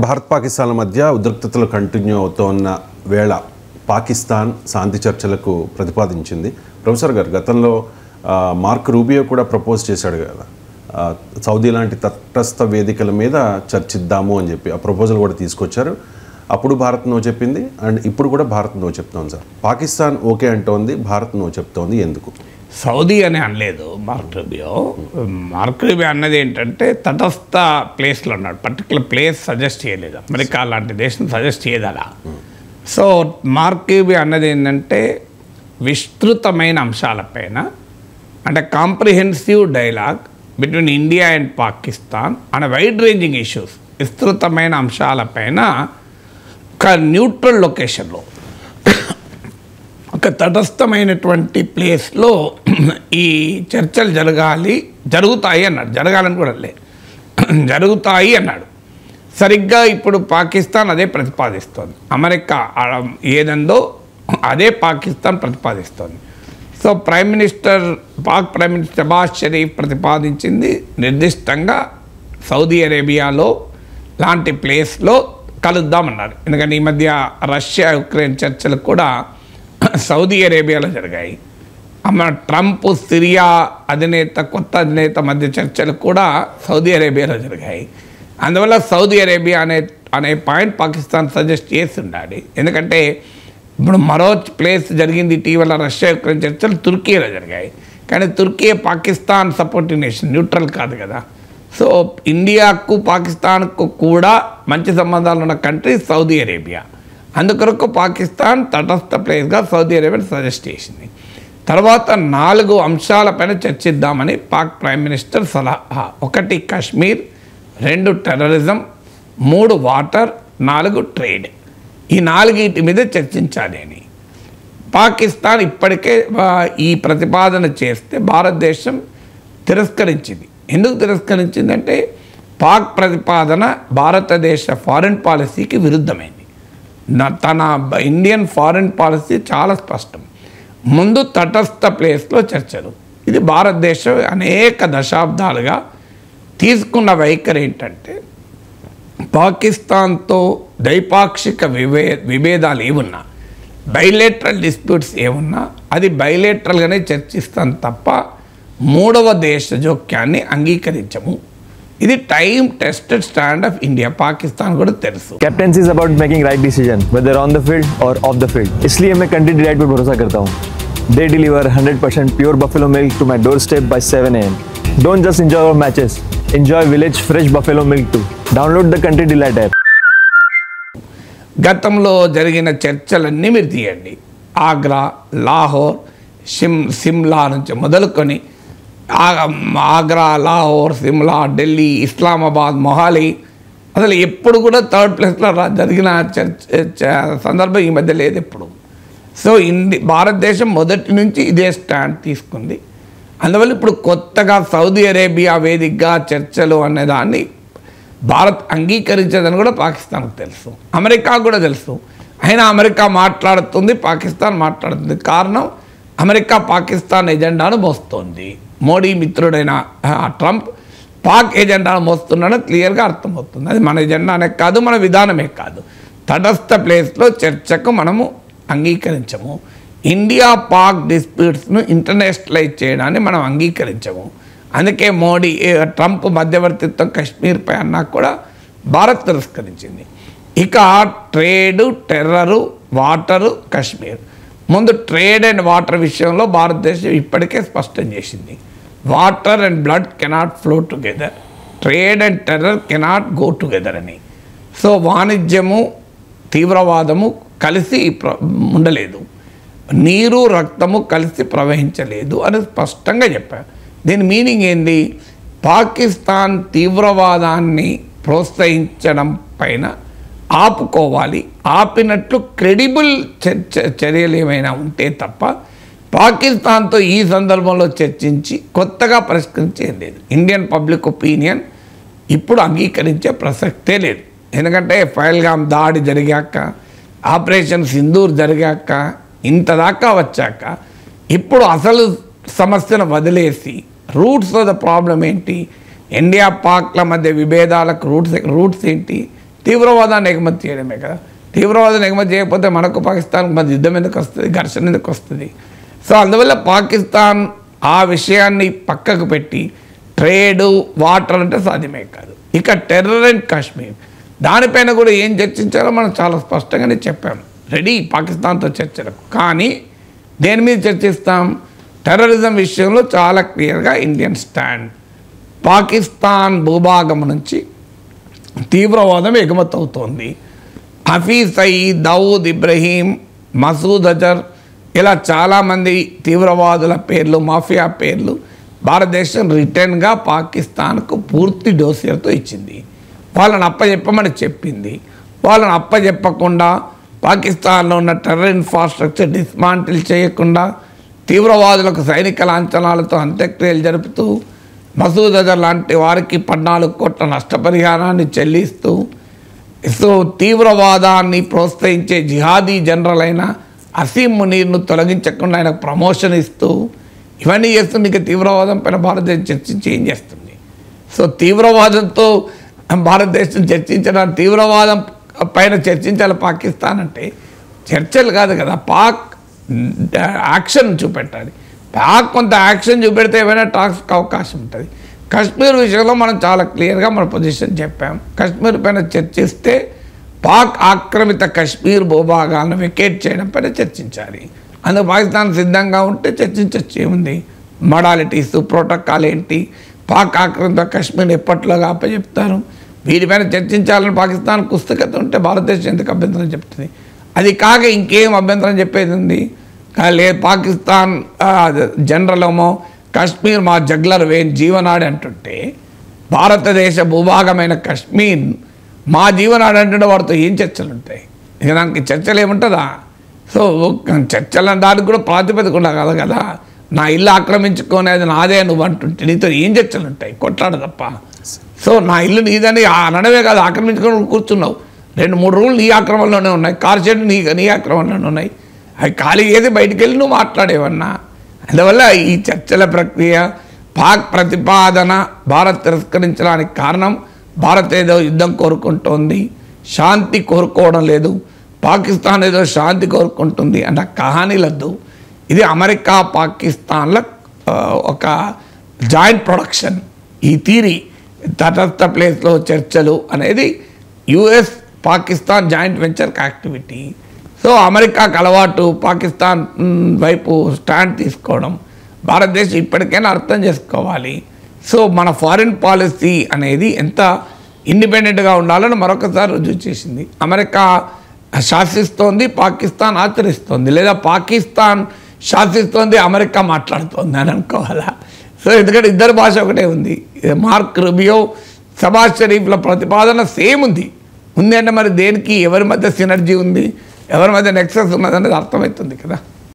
భారత్ పాకిస్తాన్ల మధ్య ఉద్రిక్తతలు కంటిన్యూ అవుతున్న వేళ పాకిస్తాన్ శాంతి చర్చలకు ప్రతిపాదించింది. ప్రొఫెసర్ గారు, గతంలో మార్క్ రూబియో కూడా ప్రపోజ్ చేశాడు కదా, సౌదీ లాంటి తటస్థ వేదికల మీద చర్చిద్దాము అని చెప్పి ఆ ప్రపోజల్ కూడా తీసుకొచ్చారు. అప్పుడు భారత్ నో చెప్పింది అండ్ ఇప్పుడు కూడా భారత్ నో చెప్తోంది. సార్, పాకిస్తాన్ ఓకే అంటోంది, భారత్ నో చెప్తోంది, ఎందుకు? సౌదీ అని అనలేదు మార్క్ రూబియో. మార్క్ రూబియో అన్నది ఏంటంటే తటస్థ ప్లేస్లో అన్నాడు, పర్టికులర్ ప్లేస్ సజెస్ట్ చేయలేదు. అమెరికా లాంటి దేశం సజెస్ట్ చేయదు అలా. సో మార్క్ రూబియో అన్నది ఏంటంటే విస్తృతమైన అంశాలపైన, అంటే comprehensive dialogue between India and Pakistan and wide ranging issues, విస్తృతమైన అంశాలపైన ఒక న్యూట్రల్ లొకేషన్లో, ఒక తటస్థమైనటువంటి ప్లేస్లో ఈ చర్చలు జరుగుతాయి అన్నాడు. జరగాలని కూడా జరుగుతాయి అన్నాడు. సరిగ్గా ఇప్పుడు పాకిస్తాన్ అదే ప్రతిపాదిస్తోంది. అమెరికా ఏదందో అదే పాకిస్తాన్ ప్రతిపాదిస్తోంది. So Pak prime minister Shahbaz Sharif ప్రతిపాదించింది నిర్దిష్టంగా సౌదీ అరేబియాలో లాంటి ప్లేస్లో కలుద్దామన్నారు. ఎందుకంటే ఈ మధ్య రష్యా యుక్రెయిన్ చర్చలు కూడా సౌదీ అరేబియాలో జరిగాయి. ట్రంప్ సిరియా కొత్త అధినేత మధ్య చర్చలు కూడా సౌదీ అరేబియాలో జరిగాయి. అందువల్ల సౌదీ అరేబియా అనే పాయింట్ పాకిస్తాన్ సజెస్ట్ చేసి ఉండాలి. ఎందుకంటే ఇప్పుడు మరో ప్లేస్ జరిగింది ఇటీవల, రష్యా యుక్రెయిన్ చర్చలు తుర్కీలో జరిగాయి. కానీ తుర్కీ పాకిస్తాన్ సపోర్టింగ్ నేషన్, న్యూట్రల్ కాదు కదా. సో ఇండియాకు పాకిస్తాన్కు కూడా మంచి సంబంధాలు ఉన్న కంట్రీ సౌదీ అరేబియా. అందుకొరకు పాకిస్తాన్ తటస్థ ప్లేస్గా సౌదీ అరేబియా సజెస్ట్ చేసింది. తర్వాత 4 అంశాలపైన చర్చిద్దామని పాక్ ప్రైమ్ మినిస్టర్ సలహా. 1 కాశ్మీర్, 2 టెర్రరిజం, 3 వాటర్, 4 ట్రేడ్. ఈ 4 మీద చర్చించాలి అని పాకిస్తాన్ ఇప్పటికే ఈ ప్రతిపాదన చేస్తే భారతదేశం తిరస్కరించింది. ఎందుకు తిరస్కరించిందంటే పాక్ ప్రతిపాదన భారతదేశ ఫారిన్ పాలసీకి విరుద్ధమైంది. తన ఇండియన్ ఫారిన్ పాలసీ చాలా స్పష్టం. ముందు తటస్థ ప్లేస్లో చర్చలు. ఇది భారతదేశం అనేక దశాబ్దాలుగా తీసుకున్న వైఖరి ఏంటంటే పాకిస్తాన్తో ద్వైపాక్షిక విభేదాలు ఏమున్నా, బైలేటరల్ డిస్ప్యూట్స్ ఏమున్నా అది బైలేటరల్గానే చర్చిస్తాం తప్ప మూడవ దేశ జోక్యాన్ని అంగీకరించము. ఇది time tested stand of India. Pakistan కూడా తెలుసు. Captaincy is about making right decision whether on the field और ऑफ द फील्ड. इसलिए मैं कंट्री डिलाइट पर भरोसा करता हूँ. They deliver 100% pure buffalo milk to my doorstep by 7 AM. Don't just enjoy our matches. Enjoy village fresh buffalo milk too. Download the Country Delight app. గతంలో జరిగిన చర్చలన్నీ మీరు తీయండి. ఆగ్రా, లాహోర్, సిమ్లా నుంచి మొదలుకొని ఆగ్రా, లాహోర్, సిమ్లా, ఢిల్లీ, ఇస్లామాబాద్, మొహాలి, అసలు ఎప్పుడు కూడా థర్డ్ ప్లేస్లో జరిగిన సందర్భం ఈ మధ్య లేదు ఎప్పుడు. సో భారతదేశం మొదటి నుంచి ఇదే స్టాండ్ తీసుకుంది. అందువల్ల ఇప్పుడు కొత్తగా సౌదీ అరేబియా వేదికగా చర్చలు అనేదాన్ని భారత్ అంగీకరించేదని కూడా పాకిస్తాన్కు తెలుసు, అమెరికా కూడా తెలుసు. అయినా అమెరికా మాట్లాడుతుంది, పాకిస్తాన్ మాట్లాడుతుంది. కారణం అమెరికా పాకిస్తాన్ ఎజెండాను మోస్తోంది. మోడీ మిత్రుడైన ట్రంప్ పాక్ ఎజెండాను మోస్తున్నాడని క్లియర్గా అర్థమవుతుంది. అది మన ఎజెండానే కాదు, మన విధానమే కాదు. తటస్థ ప్లేస్లో చర్చకు మనము అంగీకరించము. ఇండియా పాక్ డిస్ప్యూట్స్ను ఇంటర్నేషనలైజ్ చేయడాన్ని మనం అంగీకరించము. అందుకే ట్రంప్ మధ్యవర్తిత్వం కశ్మీర్పై అన్నా కూడా భారత్ తిరస్కరించింది. ఇక ట్రేడు, టెర్రరు, వాటరు, కశ్మీర్. ముందు ట్రేడ్ అండ్ వాటర్ విషయంలో భారతదేశం ఇప్పటికే స్పష్టం చేసింది. Water and blood cannot flow together, trade and terror cannot go together అని. సో వాణిజ్యము, తీవ్రవాదము కలిసి ఉండలేదు, నీరు రక్తము కలిసి ప్రవహించలేదు అని స్పష్టంగా చెప్పారు. దీని మీనింగ్ ఏంది? పాకిస్తాన్ తీవ్రవాదాన్ని ప్రోత్సహించడం పైన ఆపుకోవాలి. ఆపినట్లు క్రెడిబుల్ చర్యలు ఏమైనా ఉంటే తప్ప పాకిస్తాన్తో ఈ సందర్భంలో చర్చించి కొత్తగా పరిష్కరించేది లేదు. ఇండియన్ పబ్లిక్ ఒపీనియన్ ఇప్పుడు అంగీకరించే ప్రసక్తే లేదు. ఎందుకంటే పహల్గామ్ దాడి జరిగాక, ఆపరేషన్ సింధూర్ జరిగాక, ఇంతదాకా వచ్చాక ఇప్పుడు అసలు సమస్యను వదిలేసి రూట్స్ ఆఫ్ ద ప్రాబ్లం ఏంటి, ఇండియా పాక్ల మధ్య విభేదాలకు రూట్స్ ఏంటి, తీవ్రవాదాన్ని ఎగుమతి చేయడమే కదా. తీవ్రవాదాన్ని ఎగుమతి చేయకపోతే మనకు పాకిస్తాన్కి మధ్య యుద్ధం ఎందుకు వస్తుంది, ఘర్షణ ఎందుకు వస్తుంది? సో అందువల్ల పాకిస్తాన్ ఆ విషయాన్ని పక్కకు పెట్టి ట్రేడు వాటర్ అంటే సాధ్యమే కాదు. ఇక టెర్రర్ అండ్ కాశ్మీర్ దానిపైన కూడా ఏం చర్చించాలో మనం చాలా స్పష్టంగానే చెప్పాం. రెడీ పాకిస్తాన్తో చర్చలకు. కానీ దేని మీద చర్చిస్తాం? టెర్రరిజం విషయంలో చాలా క్లియర్గా ఇండియన్ స్టాండ్. పాకిస్తాన్ భూభాగం నుంచి తీవ్రవాదం ఎగుమతి అవుతోంది. హఫీజ్ సయీద్, దావూద్ ఇబ్రహీం, మసూద్ అజర్ ఇలా చాలామంది తీవ్రవాదుల పేర్లు, మాఫియా పేర్లు భారతదేశం రిటర్న్గా పాకిస్తాన్కు పూర్తి డోసియర్తో ఇచ్చింది. వాళ్ళని అప్పచెప్పమని చెప్పింది. వాళ్ళని అప్పచెప్పకుండా పాకిస్తాన్లో ఉన్న టెర్రర్ ఇన్ఫ్రాస్ట్రక్చర్ డిస్మాంటిల్ చేయకుండా తీవ్రవాదులకు సైనిక లాంఛనాలతో అంత్యక్రియలు జరుపుతూ మసూద్ అజర్ లాంటి వారికి 14 కోట్ల నష్టపరిహారాన్ని చెల్లిస్తూ సో తీవ్రవాదాన్ని ప్రోత్సహించే జిహాదీ జనరల్ అయిన అసీం మునీర్ను తొలగించకుండా ఆయనకు ప్రమోషన్ ఇస్తూ ఇవన్నీ చేస్తుంది. ఇక తీవ్రవాదం పైన భారతదేశం చర్చించి ఏం చేస్తుంది? సో తీవ్రవాదంతో భారతదేశం చర్చించడం, తీవ్రవాదం పైన చర్చించాలి పాకిస్తాన్ అంటే చర్చలు కాదు కదా, పాక్ యాక్షన్ చూపెట్టాలి. పాక్ కొంత యాక్షన్ చూపెడితే ఏమైనా టాక్స్కి అవకాశం ఉంటుంది. కశ్మీర్ విషయంలో మనం చాలా క్లియర్గా మన పొజిషన్ చెప్పాం. కశ్మీర్ పైన చర్చిస్తే పాక్ ఆక్రమిత కశ్మీర్ భూభాగాలను వెకేట్ చేయడం పైన చర్చించాలి. అందుకు పాకిస్తాన్ సిద్ధంగా ఉంటే చర్చించవచ్చు. ఏముంది? మొడాలిటీస్, ప్రోటోకాల్ ఏంటి, పాక్ ఆక్రమిత కశ్మీర్ ఎప్పట్లోగా అప్పచెప్తారు, వీటిపైన చర్చించాలని పాకిస్తాన్ పుస్తకత ఉంటే భారతదేశం ఎందుకు అభ్యంతరం చెప్తుంది? అది కాక ఇంకేం అభ్యంతరం చెప్పేది ఉంది? లేదు పాకిస్తాన్ జనరల్ ఏమో కశ్మీర్ మా జగ్లర్ వేన్ జీవనాడి అంటుంటే భారతదేశ భూభాగమైన కశ్మీర్ మా జీవనాడి అంటుంటే వారితో ఏం చర్చలు ఉంటాయి? ఇక దానికి చర్చలు ఏముంటుందా? సో చర్చలు దానికి కూడా ప్రాతిపదిక ఉండదు కదా. నా ఇల్లు ఆక్రమించుకునేది నాదే నువ్వు అంటుంటే నీతో ఏం చర్చలు ఉంటాయి? కొట్లాడు తప్ప. సో నా ఇల్లు నీదని అనడమే కాదు, ఆక్రమించుకొని కూర్చున్నావు. 2-3 రూములు నీ ఆక్రమణలోనే ఉన్నాయి, కార్ షెడ్ నీ ఆక్రమణలోనే ఉన్నాయి. అవి ఖాళీ చేసి బయటికి వెళ్ళి నువ్వు మాట్లాడేవన్నా. అందువల్ల ఈ చర్చల ప్రక్రియ, పాక్ ప్రతిపాదన భారత్ తిరస్కరించడానికి కారణం భారత్ ఏదో యుద్ధం కోరుకుంటోంది, శాంతి కోరుకోవడం లేదు, పాకిస్తాన్ ఏదో శాంతి కోరుకుంటుంది అన్న కహానీలద్దు. ఇది అమెరికా పాకిస్తాన్ల ఒక జాయింట్ ప్రొడక్షన్. ఈ థీరీ తటస్థ ప్లేస్లో చర్చలు అనేది US Pakistan joint venture activity. So అమెరికాకు అలవాటు పాకిస్తాన్ వైపు స్టాండ్ తీసుకోవడం. భారతదేశం ఇప్పటికైనా అర్థం చేసుకోవాలి. సో మన ఫారిన్ పాలసీ అనేది ఎంత ఇండిపెండెంట్గా ఉండాలని మరొకసారి రుజువు చేసింది. అమెరికా శాసిస్తోంది, పాకిస్తాన్ ఆచరిస్తోంది, లేదా పాకిస్తాన్ శాసిస్తోంది, అమెరికా మాట్లాడుతోంది అని అనుకోవాలా? సో ఎందుకంటే ఇద్దరు భాష ఒకటే ఉంది. మార్క్ రూబియో, షబాజ్ షరీఫ్ల ప్రతిపాదన సేమ్ ఉంది అంటే మరి దేనికి ఎవరి మధ్య సినర్జీ ఉంది, ఎవరి మధ్య నెక్సస్ ఉన్నది అనేది అర్థమవుతుంది కదా.